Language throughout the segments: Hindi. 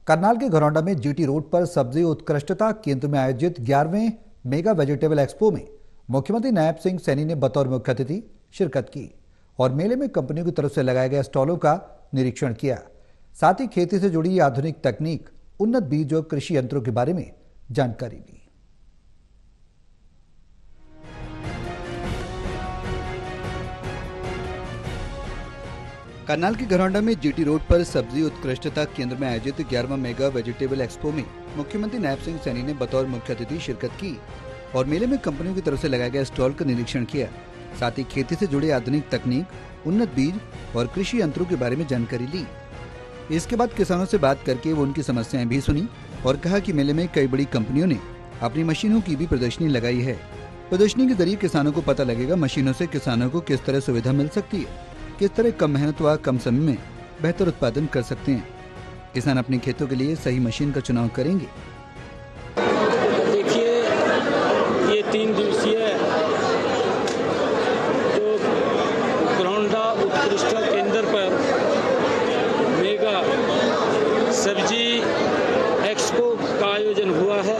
करनाल के घरौंडा में जीटी रोड पर सब्जी उत्कृष्टता केंद्र में आयोजित 11वें मेगा वेजिटेबल एक्सपो में मुख्यमंत्री नायब सिंह सैनी ने बतौर मुख्य अतिथि शिरकत की और मेले में कंपनियों की तरफ से लगाए गए स्टॉलों का निरीक्षण किया। साथ ही खेती से जुड़ी आधुनिक तकनीक, उन्नत बीज और कृषि यंत्रों के बारे में जानकारी ली। करनाल के घरौंडा में जीटी रोड पर सब्जी उत्कृष्टता केंद्र में आयोजित 11वां मेगा वेजिटेबल एक्सपो में मुख्यमंत्री नायब सिंह सैनी ने बतौर मुख्य अतिथि शिरकत की और मेले में कंपनियों की तरफ से लगाए गए स्टॉल का निरीक्षण किया। साथ ही खेती से जुड़ी आधुनिक तकनीक, उन्नत बीज और कृषि यंत्रों के बारे में जानकारी ली। इसके बाद किसानों से बात करके वो उनकी समस्याएं भी सुनी और कहा कि मेले में कई बड़ी कंपनियों ने अपनी मशीनों की भी प्रदर्शनी लगाई है। प्रदर्शनी के जरिए किसानों को पता लगेगा मशीनों से किसानों को किस तरह सुविधा मिल सकती है, किस तरह कम मेहनत व कम समय में बेहतर उत्पादन कर सकते हैं। किसान अपने खेतों के लिए सही मशीन का चुनाव करेंगे। देखिए, ये 3 दिवसीय जो घरौंडा उत्कृष्टता केंद्र पर मेगा सब्जी एक्सपो का आयोजन हुआ है।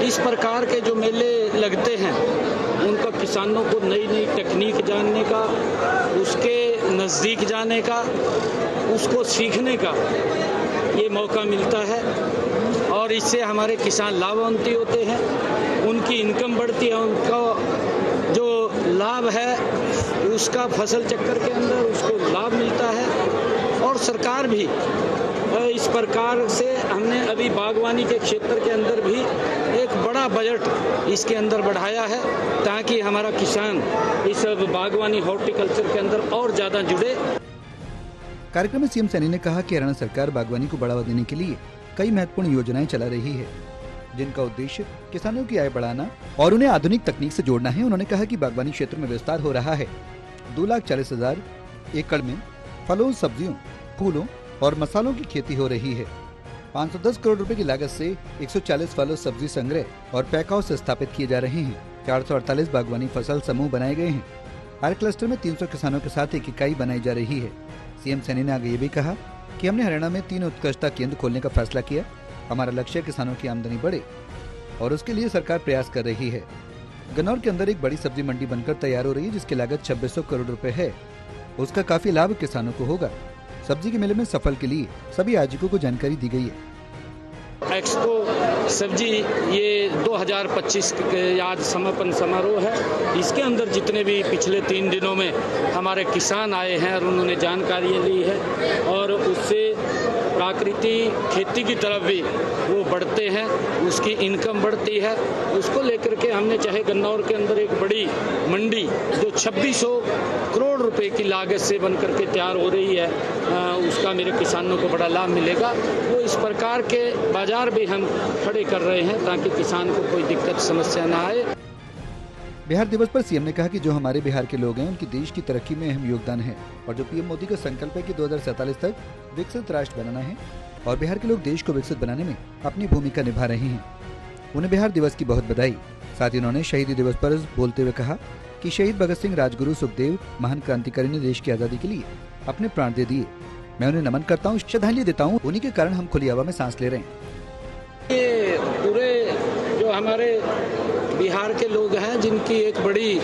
इस प्रकार के जो मेले लगते हैं उनका किसानों को नई नई तकनीक जानने का, उसके नज़दीक जाने का, उसको सीखने का ये मौका मिलता है और इससे हमारे किसान लाभान्वित होते हैं, उनकी इनकम बढ़ती है, उनका जो लाभ है उसका फसल चक्कर के अंदर उसको लाभ मिलता है। और सरकार भी इस प्रकार से हमने अभी बागवानी के क्षेत्र के अंदर भी एक बड़ा बजट इसके अंदर बढ़ाया है ताकि हमारा किसान इस बागवानी हॉर्टिकल्चर के अंदर और ज्यादा जुड़े। कार्यक्रम में सीएम सैनी ने कहा कि हरियाणा सरकार बागवानी को बढ़ावा देने के लिए कई महत्वपूर्ण योजनाएं चला रही है, जिनका उद्देश्य किसानों की आय बढ़ाना और उन्हें आधुनिक तकनीक से जोड़ना है। उन्होंने कहा कि बागवानी क्षेत्र में विस्तार हो रहा है। 2,40,000 एकड़ में फलों, सब्जियों, फूलों और मसालों की खेती हो रही है। 510 करोड़ रुपए की लागत से 140 फलों सब्जी संग्रह और पैक हाउस स्थापित किए जा रहे हैं। 448 बागवानी फसल समूह बनाए गए हैं। हर क्लस्टर में 300 किसानों के साथ एक इकाई बनाई जा रही है। सीएम सैनी ने आगे ये भी कहा कि हमने हरियाणा में 3 उत्कृष्टता केंद्र खोलने का फैसला किया। हमारा लक्ष्य किसानों की आमदनी बढ़े और उसके लिए सरकार प्रयास कर रही है। गन्नौर के अंदर एक बड़ी सब्जी मंडी बनकर तैयार हो रही है, जिसकी लागत 2600 करोड़ रुपए है। उसका काफी लाभ किसानों को होगा। सब्जी के मेले में सफल के लिए सभी आयोजकों को जानकारी दी गई है। एक्सपो सब्जी ये 2025 के आज समापन समारोह है। इसके अंदर जितने भी पिछले 3 दिनों में हमारे किसान आए हैं और उन्होंने जानकारियाँ ली है और उससे प्राकृतिक खेती की तरफ भी वो बढ़ते हैं, उसकी इनकम बढ़ती है। उसको लेकर के हमने चाहे गन्नौर के अंदर एक बड़ी मंडी जो 2600 करोड़ रुपए की लागत से बनकर के तैयार हो रही है, उसका मेरे किसानों को बड़ा लाभ मिलेगा। वो इस प्रकार के बाजार भी हम खड़े कर रहे हैं ताकि किसान को कोई दिक्कत समस्या ना आए। बिहार दिवस पर सीएम ने कहा कि जो हमारे बिहार के लोग हैं उनकी देश की तरक्की में अहम योगदान है और जो पीएम मोदी का संकल्प है कि 2047 तक विकसित राष्ट्र बनाना है और बिहार के लोग देश को विकसित बनाने में अपनी भूमिका निभा रहे हैं। उन्हें बिहार दिवस की बहुत बधाई। साथ ही उन्होंने शहीदी दिवस पर बोलते हुए कहा कि शहीद भगत सिंह, राजगुरु, सुखदेव महान क्रांतिकारी ने देश की आजादी के लिए अपने प्राण दे दिए। मैं उन्हें नमन करता हूँ, श्रद्धांजलि देता हूँ। उन्हीं के कारण हम खुली हवा में सांस ले रहे हैं। ये पूरे जो हमारे बिहार के लोग हैं जिनकी एक बड़ी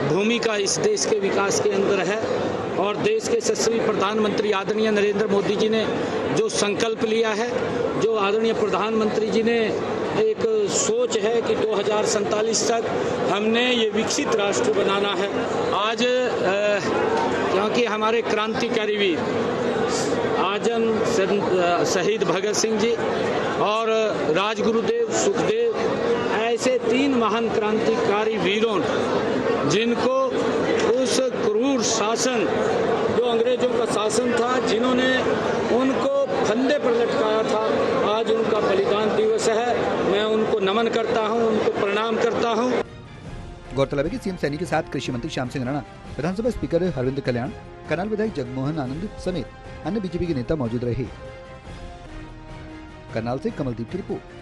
भूमिका इस देश के विकास के अंदर है और देश के यशस्वी प्रधानमंत्री आदरणीय नरेंद्र मोदी जी ने जो संकल्प लिया है, जो आदरणीय प्रधानमंत्री जी ने एक सोच है कि 2047 तक हमने ये विकसित राष्ट्र बनाना है। आज क्योंकि हमारे क्रांतिकारी वीर आजम शहीद भगत सिंह जी और राजगुरुदेव, सुखदेव, ऐसे 3 महान क्रांतिकारी वीरों जिनको उस क्रूर शासन जो अंग्रेजों का शासन था, जिन्होंने उनको फंदे पर लटकाया था, आज उनका बलिदान दिवस है। मैं उनको नमन करता हूं, उनको प्रणाम करता हूं। गौरतलब है कि सीएम सैनी के साथ कृषि मंत्री श्याम सिंह राणा, विधानसभा स्पीकर हरविंद कल्याण, करनाल विधायक जगमोहन आनंद समेत अन्य बीजेपी के नेता मौजूद रहे। करनाल से कमलदीप की रिपोर्ट।